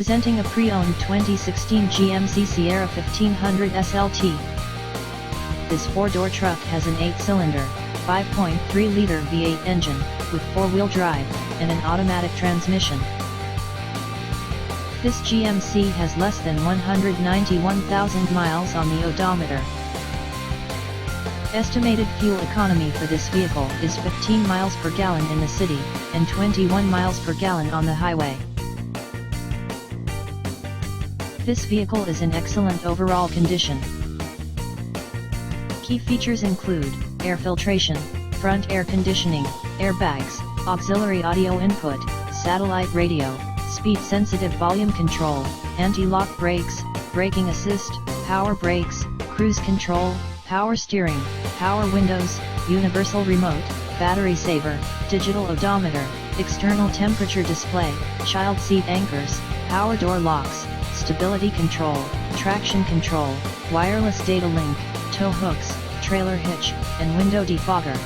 Presenting a pre-owned 2016 GMC Sierra 1500 SLT. This four-door truck has an 8-cylinder, 5.3-liter V8 engine, with four-wheel drive, and an automatic transmission. This GMC has less than 191,000 miles on the odometer. Estimated fuel economy for this vehicle is 15 miles per gallon in the city, and 21 miles per gallon on the highway. This vehicle is in excellent overall condition. Key features include air filtration, front air conditioning, airbags, auxiliary audio input, satellite radio, speed-sensitive volume control, anti-lock brakes, braking assist, power brakes, cruise control, power steering, power windows, universal remote, battery saver, digital odometer, external temperature display, child seat anchors, power door locks, stability control, traction control, wireless data link, tow hooks, trailer hitch, and window defogger.